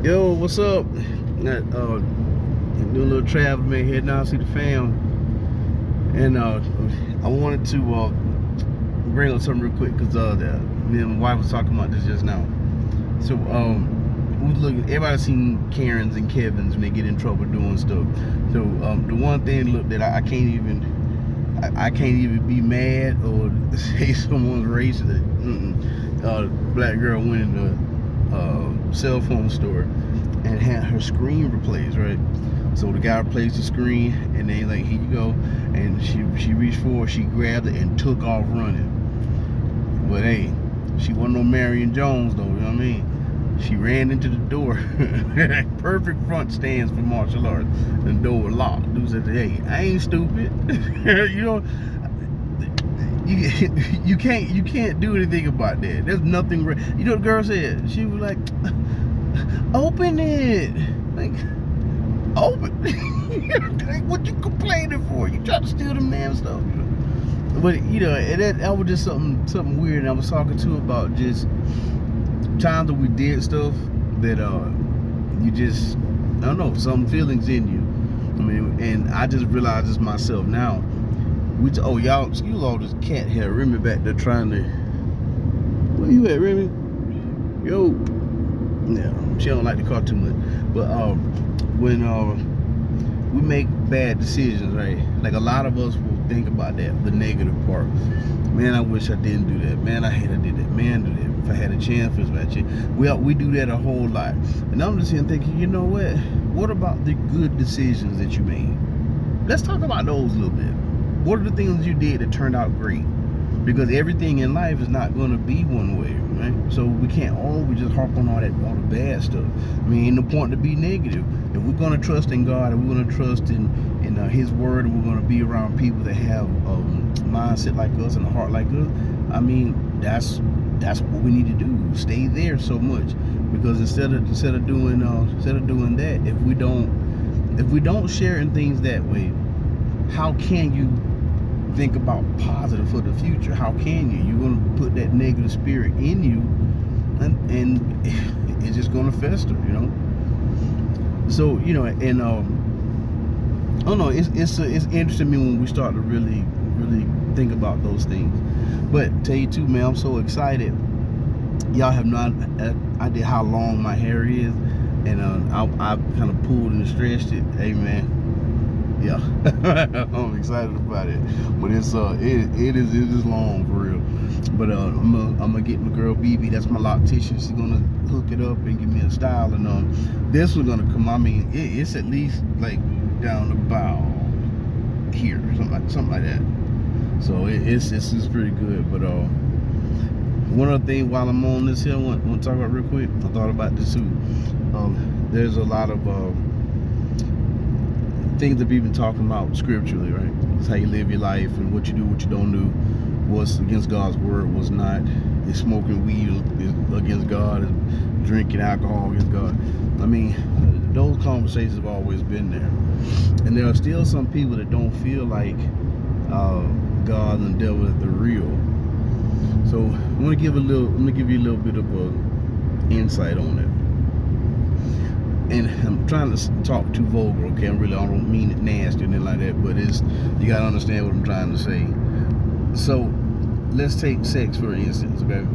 Yo, what's up? Doing a little travel, man. Heading out to see the fam, and I wanted to bring up something real quick because me and my wife was talking about this just now. So we looking. Everybody's seen Karens and Kevins when they get in trouble doing stuff. So the one thing look that I can't even be mad or say someone's racist. Black girl went in the cell phone store and had her screen replaced, right? So the guy replaced the screen, and they like, here you go. And she reached forward, she grabbed it and took off running. But hey, she wasn't no Marion Jones though, you know what I mean? She ran into the door. Perfect front stance for martial arts. The door was locked. Dude said, hey, I ain't stupid. You know, you can't do anything about that. There's nothing. You know what the girl said? She was like, open it. Like, open. Like, what you complaining for? You trying to steal the man's stuff. But you know, that was just something weird. And I was talking to her about just times that we did stuff that you just, I don't know, some feelings in you. I mean, and I just realized this myself now. Y'all, excuse all this cat hair. Remy back there trying to. Where you at, Remy? Yo. Yeah, she don't like the car too much. But when we make bad decisions, right? Like a lot of us will think about that, the negative part. Man, I wish I didn't do that. Man, I hate I did that. Man, do that. If I had a chance for that, we do that a whole lot. And I'm just here thinking, you know what? What about the good decisions that you made? Let's talk about those a little bit. What are the things you did that turned out great? Because everything in life is not going to be one way, right? So we can't always just harp on all the bad stuff. I mean, ain't no point to be negative. If we're going to trust in God, and we're going to trust in His Word, and we're going to be around people that have a mindset like us and a heart like us, I mean, that's what we need to do. Stay there so much, because instead of doing that, if we don't share in things that way, how can you think about positive for the future? How can you? You're going to put that negative spirit in you, and it's just going to fester, you know. So you know, and I don't know. It's interesting to me when we start to really think about those things. But tell you too, man, I'm so excited. Y'all have not idea how long my hair is, and I kind of pulled and stretched it. Hey, man. Yeah, I'm excited about it, but it is long for real. But I'm gonna get my girl BB. That's my loctician. She's gonna hook it up and give me a style. And this one's gonna come. I mean, it's at least like down about here, something like that. So it's pretty good. But one other thing while I'm on this here, I want to talk about real quick. I thought about this too. There's a lot of things that we've been talking about scripturally, right? It's how you live your life and what you do, what you don't do, what's against God's word, what's not. Is smoking weed is against God, is drinking alcohol against God. I mean, those conversations have always been there. And there are still some people that don't feel like God and the devil is the real. So I'm gonna give you a little bit of a insight on it. And I'm trying to talk too vulgar, okay? I don't mean it nasty or anything like that, but you gotta understand what I'm trying to say. So let's take sex for instance, okay?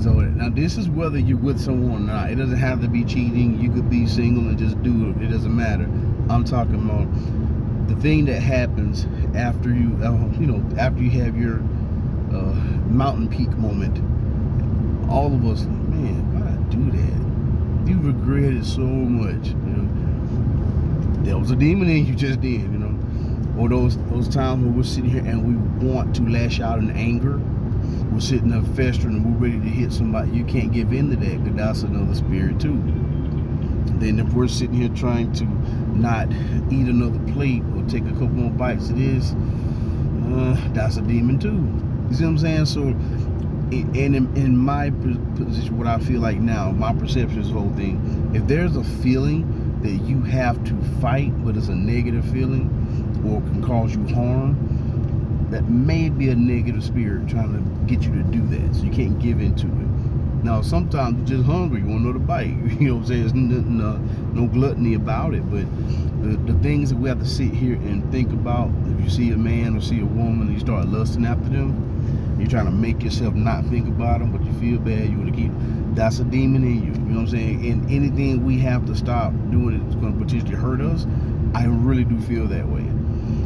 So now this is whether you're with someone or not. It doesn't have to be cheating. You could be single and just do it. It doesn't matter. I'm talking about the thing that happens after after you have your mountain peak moment. All of us, man, why did I do that? You regret it so much, you know. There was a demon in you just then, you know. Or those times where we're sitting here and we want to lash out in anger. We're sitting there festering and we're ready to hit somebody. You can't give in to that, because that's another spirit too. Then if we're sitting here trying to not eat another plate or take a couple more bites of this, that's a demon too. You see what I'm saying? So, and in my position, what I feel like now, my perception of this whole thing, if there's a feeling that you have to fight, but it's a negative feeling or can cause you harm, that may be a negative spirit trying to get you to do that. So you can't give into it. Now, sometimes you're just hungry, you want another bite. You know what I'm saying? There's no gluttony about it, but the things that we have to sit here and think about, if you see a man or see a woman and you start lusting after them, you're trying to make yourself not think about them, but you feel bad, you want to keep, that's a demon in you. You know what I'm saying? And anything we have to stop doing that's going to potentially hurt us, I really do feel that way.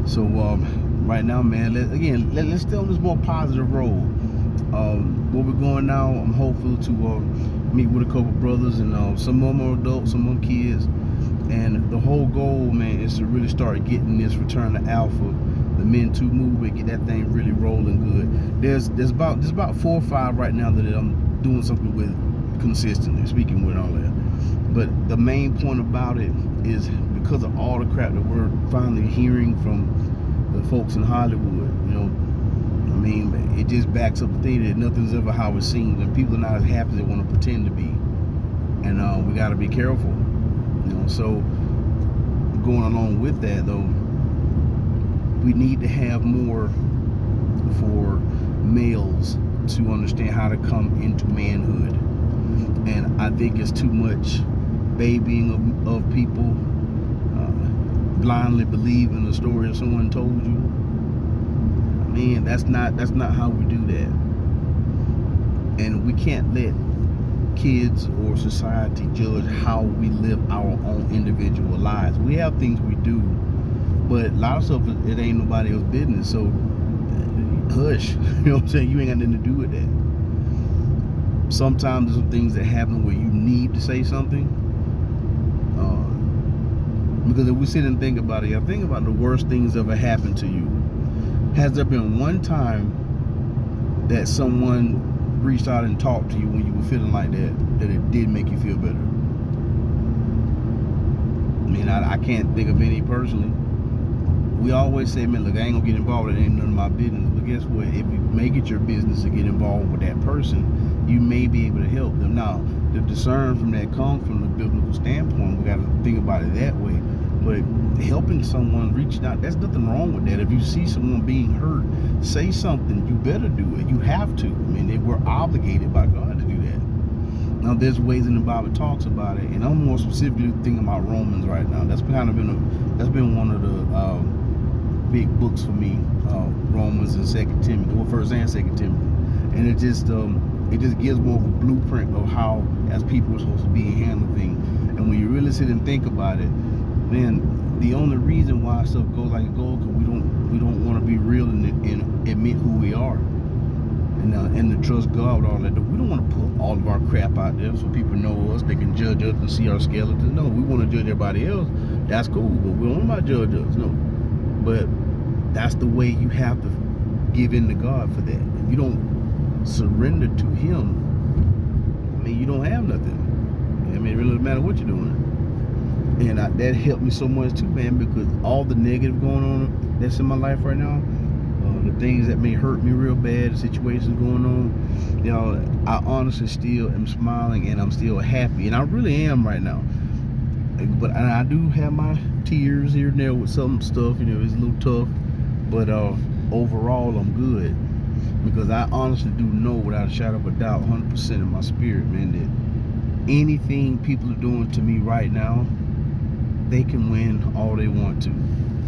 So right now, man, let's stay on this more positive road. Where we're going now, I'm hopeful to meet with a couple brothers, and some of them are adults, some of them kids, and the whole goal, man, is to really start getting this Return to Alpha, the Men Too movement, get that thing really rolling good. There's about 4 or 5 right now that I'm doing something with consistently, speaking with all that. But the main point about it is because of all the crap that we're finally hearing from the folks in Hollywood, you know, I mean, it just backs up the thing that nothing's ever how it seems, and people are not as happy as they want to pretend to be. And we got to be careful, you know. So going along with that, though, we need to have more for males to understand how to come into manhood. And I think it's too much babying of people, blindly believing the story that someone told you. Man, that's not how we do that. And we can't let kids or society judge how we live our own individual lives. We have things we do, but a lot of stuff, it ain't nobody else's business. So hush, you know what I'm saying? You ain't got nothing to do with that. Sometimes there's some things that happen where you need to say something. Because if we sit and think about it, I think about the worst things ever happened to you. Has there been one time that someone reached out and talked to you when you were feeling like that it did make you feel better? I mean, I can't think of any personally. We always say, man, look, I ain't gonna get involved, it ain't none of my business. But guess what? If you make it your business to get involved with that person, you may be able to help them. Now, the discern from that comes from the biblical standpoint. We gotta think about it that way. But helping someone, reaching out, there's nothing wrong with that. If you see someone being hurt, say something. You better do it. You have to. I mean, we're obligated by God to do that. Now, there's ways in the Bible talks about it, and I'm more specifically thinking about Romans right now. That's been one of the big books for me, Romans and 2 Timothy, well, 1st and 2 Timothy, and it just gives more of a blueprint of how, as people, we're supposed to be and handle things. And when you really sit and think about it, man, the only reason why stuff goes like it goes, because we don't want to be real and admit who we are, and to trust God with all that. We don't want to put all of our crap out there so people know us, they can judge us and see our skeletons. No, we want to judge everybody else. That's cool, but we don't want to judge us. No, but that's the way you have to give in to God for that. If you don't surrender to Him, I mean, you don't have nothing. I mean, it really doesn't matter what you're doing. And that helped me so much too, man, because all the negative going on that's in my life right now, the things that may hurt me real bad, the situations going on, you know, I honestly still am smiling and I'm still happy, and I really am right now. But I do have my tears here and there with some stuff, you know, it's a little tough, but overall I'm good, because I honestly do know without a shadow of a doubt, 100% in my spirit, man, that anything people are doing to me right now, they can win all they want to.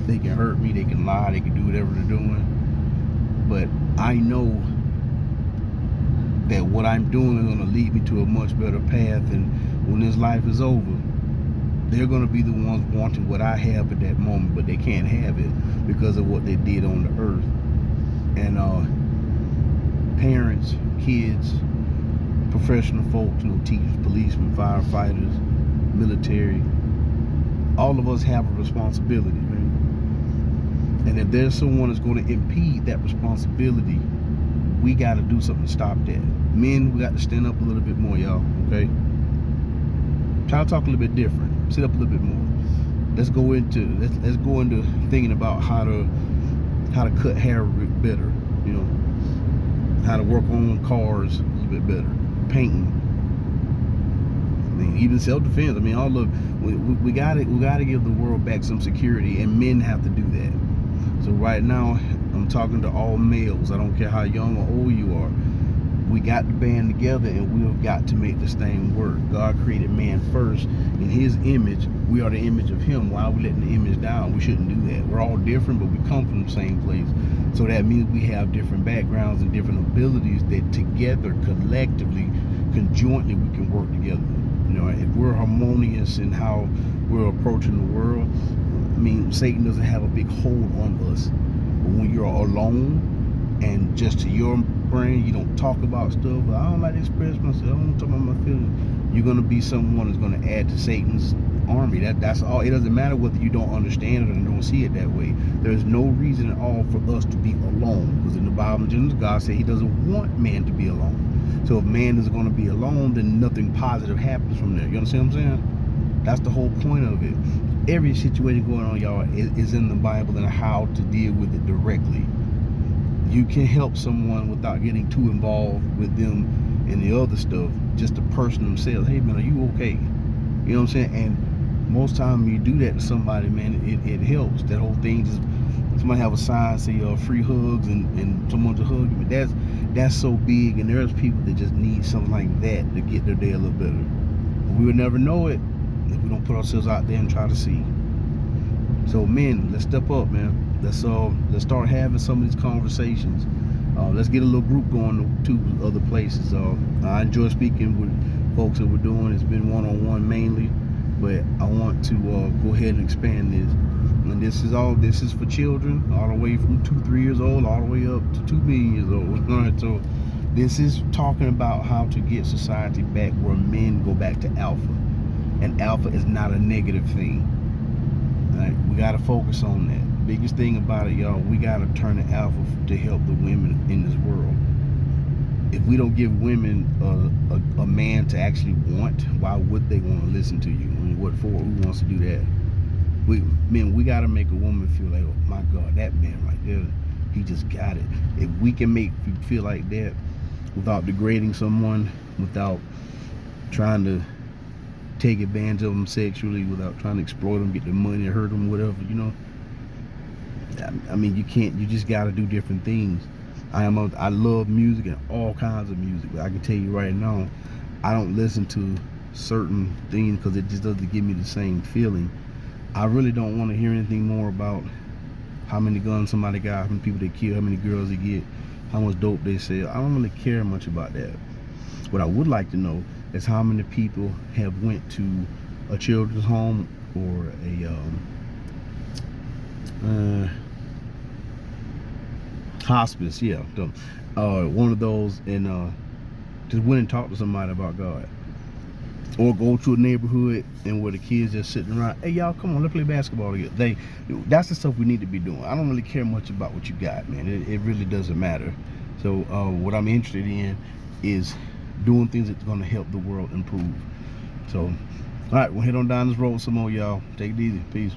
They can hurt me, they can lie, they can do whatever they're doing. But I know that what I'm doing is going to lead me to a much better path. And when this life is over, they're going to be the ones wanting what I have at that moment, but they can't have it because of what they did on the earth. And parents, kids, professional folks, you know, teachers, policemen, firefighters, military, all of us have a responsibility, man. And if there's someone that's going to impede that responsibility, we got to do something to stop that. Men, we got to stand up a little bit more, y'all, okay? Try to talk a little bit different. Sit up a little bit more. Let's go into thinking about how to cut hair better, you know, how to work on cars a little bit better, painting. I mean, even self-defense. I mean, all of we gotta give the world back some security, and men have to do that. So right now, I'm talking to all males. I don't care how young or old you are. We got to band together, and we've got to make this thing work. God created man first in his image. We are the image of him. Why are we letting the image down? We shouldn't do that. We're all different, but we come from the same place. So that means we have different backgrounds and different abilities that together, collectively, conjointly, we can work together. You know, if we're harmonious in how we're approaching the world, I mean, Satan doesn't have a big hold on us. But when you're alone and just to your brain, you don't talk about stuff. I don't like to express myself. I don't talk about my feelings. You're gonna be someone that's gonna add to Satan's army. That's all. It doesn't matter whether you don't understand it or don't see it that way. There's no reason at all for us to be alone, because in the Bible, God said He doesn't want man to be alone. So if man is going to be alone, then nothing positive happens from there. You understand what I'm saying? That's the whole point of it. Every situation going on, y'all, is in the Bible and how to deal with it directly. You can help someone without getting too involved with them and the other stuff. Just the person themselves. Hey man, are you okay? You know what I'm saying? And most time you do that to somebody, man, it helps. That whole thing, just somebody have a sign say free hugs and someone to hug you. That's so big, and there's people that just need something like that to get their day a little better. But we would never know it if we don't put ourselves out there and try to see. So men, let's step up, man. Let's start having some of these conversations. Let's get a little group going to other places. I enjoy speaking with folks that we're doing. It's been one-on-one mainly, but I want to go ahead and expand this. And this is for children, all the way from 2-3 years old, all the way up to 2 million years old. All right, so this is talking about how to get society back where men go back to alpha, and alpha is not a negative thing. Right? We got to focus on that. The biggest thing about it, y'all, we got to turn to alpha to help the women in this world. If we don't give women a man to actually want, why would they want to listen to you? I mean, what for? Who wants to do that? We got to make a woman feel like, oh my God, that man right there, he just got it. If we can make you feel like that without degrading someone, without trying to take advantage of them sexually, without trying to exploit them, get their money, hurt them, whatever, you know. I mean, you just got to do different things. I love music and all kinds of music, but I can tell you right now, I don't listen to certain things because it just doesn't give me the same feeling. I really don't want to hear anything more about how many guns somebody got, how many people they kill, how many girls they get, how much dope they sell. I don't really care much about that. What I would like to know is how many people have went to a children's home or a hospice, one of those, and just went and talked to somebody about God. Or go to a neighborhood and where the kids just sitting around, hey y'all, come on, let's play basketball together. That's the stuff we need to be doing. I don't really care much about what you got, man. It really doesn't matter. So what I'm interested in is doing things that's going to help the world improve. So all right, we'll head on down this road some more, y'all. Take it easy. Peace.